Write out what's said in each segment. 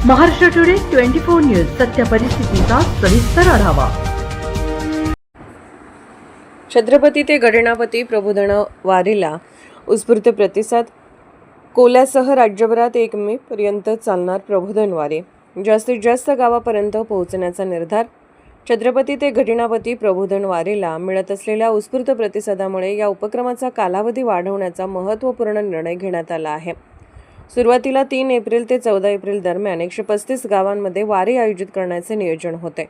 Maharashtra today 24 news सत्य परिस्थितीचा सविस्तर आढावा। छत्रपती ते गणपती प्रबोधन वारीला उत्स्फूर्त प्रतिसाद। कोल्यासह राज्यभरात 1 मे पर्यंत चालणार प्रबोधन वारी, जास्तीत जास्त गावापर्यंत पोहोचण्याचा निर्धार। छत्रपती ते गणपती प्रबोधन वारीला मिळत असलेल्या उत्स्फूर्त प्रतिसादामुळे या उपक्रमाचा कालावधी वाढवण्याचा महत्त्वपूर्ण निर्णय घेण्यात आला आहे। सुरुवातीला 3 एप्रिल ते 14 एप्रिल दरम्यान 135 गावांमध्ये वारी आयोजित करण्याचे नियोजन होते।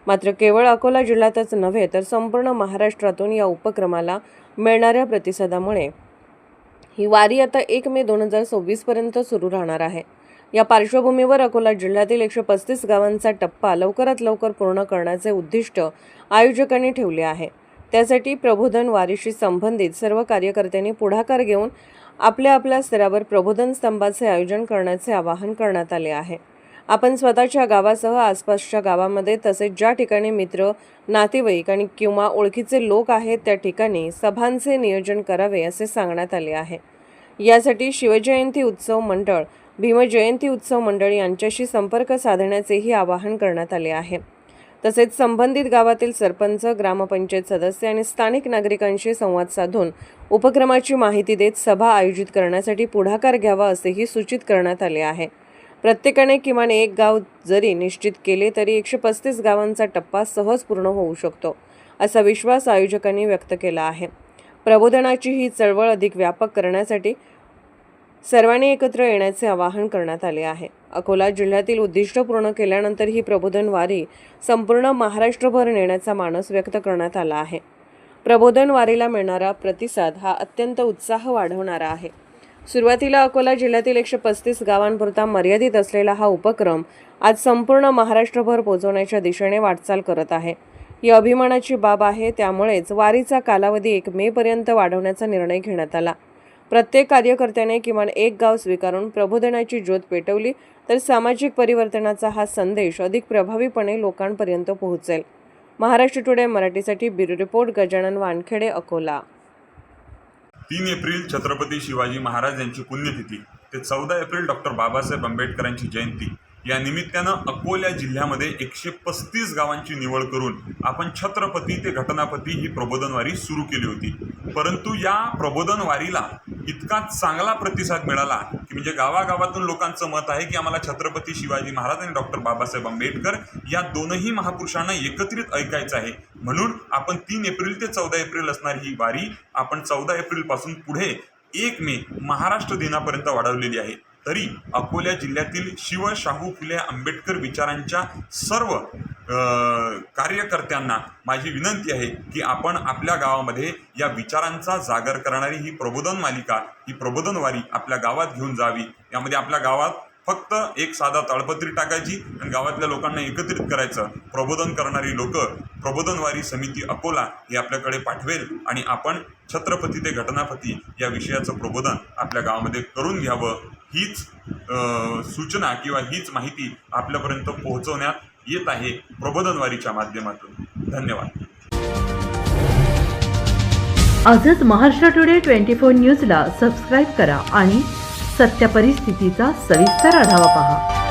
मात्र केवळ अकोला जिल्ह्यातच नव्हे तर संपूर्ण महाराष्ट्रातून या उपक्रमाला मिळणाऱ्या प्रतिसादामुळे ही वारी आता 1 मे 2026 पर्यंत सुरू राहणार आहे। या पार्श्वभूमीवर अकोला जिल्ह्यातील 135 गावांचा टप्पा लवकरात लवकर पूर्ण करण्याचे उद्दिष्ट आयोजकांनी ठेवले आहे। त्यासाठी प्रबोधन वारीशी संबंधित सर्व कार्यकर्त्यांनी पुढाकार घेऊन आपल्या स्तरावर प्रबोधन स्तंभाचे आयोजन करण्याचे आवाहन करण्यात आले आहे। आपण स्वतःच्या गावासह आसपासच्या गावांमध्ये तसेच ज्या ठिकाणी मित्र, नातेवाईक आणि किंवा ओळखीचे लोक आहेत त्या ठिकाणी सभांचे नियोजन करावे असे सांगण्यात आले आहे। यासाठी शिवजयंती उत्सव मंडळ, भीमजयंती उत्सव मंडळ यांच्याशी संपर्क साधण्याचेही आवाहन करण्यात आले आहे। तसेच संबंधित गावातील सरपंच, ग्रामपंचायत सदस्य आणि स्थानिक नागरिकांशी संवाद साधून उपक्रमाची माहिती देत सभा आयोजित करण्यासाठी पुढाकार घ्यावा असेही सूचित करण्यात आले आहे। प्रत्येकाने किमान 1 गाव जरी निश्चित केले तरी 135 गावांचा टप्पा सहज पूर्ण होऊ शकतो, असा विश्वास आयोजकांनी व्यक्त केला आहे। प्रबोधनाची ही चळवळ अधिक व्यापक करण्यासाठी सर्वांनी एकत्र येण्याचे आवाहन करण्यात आले आहे। अकोला जिल्ह्यातील उद्दिष्ट पूर्ण केल्यानंतर ही प्रबोधन वारी संपूर्ण महाराष्ट्रभर नेण्याचा मानस व्यक्त करण्यात आला आहे। प्रबोधन वारीला मिळणारा प्रतिसाद हा अत्यंत उत्साह वाढवणारा आहे। सुरुवातीला अकोला जिल्ह्यातील 135 गावांपुरता मर्यादित असलेला हा उपक्रम आज संपूर्ण महाराष्ट्रभर पोहोचवण्याच्या दिशेने वाटचाल करत आहे। ही अभिमानाची बाब आहे। त्यामुळेच वारीचा कालावधी 1 मे पर्यंत वाढवण्याचा निर्णय घेण्यात आला। प्रत्येक कार्यकर्त्याने किमान 1 गाव स्वीकारून प्रबोधनाची ज्योत पेटवली तर सामाजिक परिवर्तनाचा हा संदेश अधिक प्रभावीपणे लोकांपर्यंत पोहोचेल। महाराष्ट्र टुडे मराठीसाठी bureau report Gajanan Wankhede, Akola. 3 April Chhatrapati Shivaji Maharaj यांची पुण्यतिथी ते 14 एप्रिल डॉक्टर बाबासाहेब आंबेडकरांची जयंती या निमित्तानं अकोला जिल्ह्यामध्ये 135 गावांची निवड करून आपण छत्रपती ते घटनापती ही प्रबोधन वारी सुरू केली होती। परंतु या प्रबोधन वारीला इतका चांगला प्रतिसाद मिळाला की म्हणजे गावागावातून लोकांचं मत आहे की आम्हाला छत्रपती शिवाजी महाराज आणि डॉक्टर बाबासाहेब आंबेडकर या दोनही महापुरुषांना एकत्रित ऐकायचं आहे। म्हणून आपण 3 एप्रिल ते 14 एप्रिल असणारी ही वारी आपण 14 एप्रिल पासून पुढे 1 मे महाराष्ट्र दिनापर्यंत वाढवलेली आहे। तरी अकोला जिल्ह्यातील शिव शाहू फुले आंबेडकर विचारांच्या सर्व कार्यकर्त्यांना माझी विनंती आहे की आपण आपल्या गावामध्ये या विचारांचा जागर करणारी ही प्रबोधन मालिका, ही प्रबोधन वारी आपल्या गावात घेऊन जावी। यामध्ये आपल्या गावात फक्त एक साधा ताडपत्री टाकायची आणि गावातल्या लोकांना एकत्रित करायचं। प्रबोधन करणारी लोक प्रबोधन वारी समिती अकोला हे आपल्याकडे पाठवेल आणि आपण छत्रपती ते घटनापती या विषयाचं प्रबोधन आपल्या गावामध्ये करून घ्यावं। हीच सूचना किंवा हीच माहिती आपल्यापर्यंत पोहोचवण्यात येत आहे प्रबोधन वारीच्या माध्यमातून। धन्यवाद। आजच महाराष्ट्र टुडे 24 न्यूजला सबस्क्राईब करा आणि सत्य परिस्थितीचा सविस्तर आढावा पहा।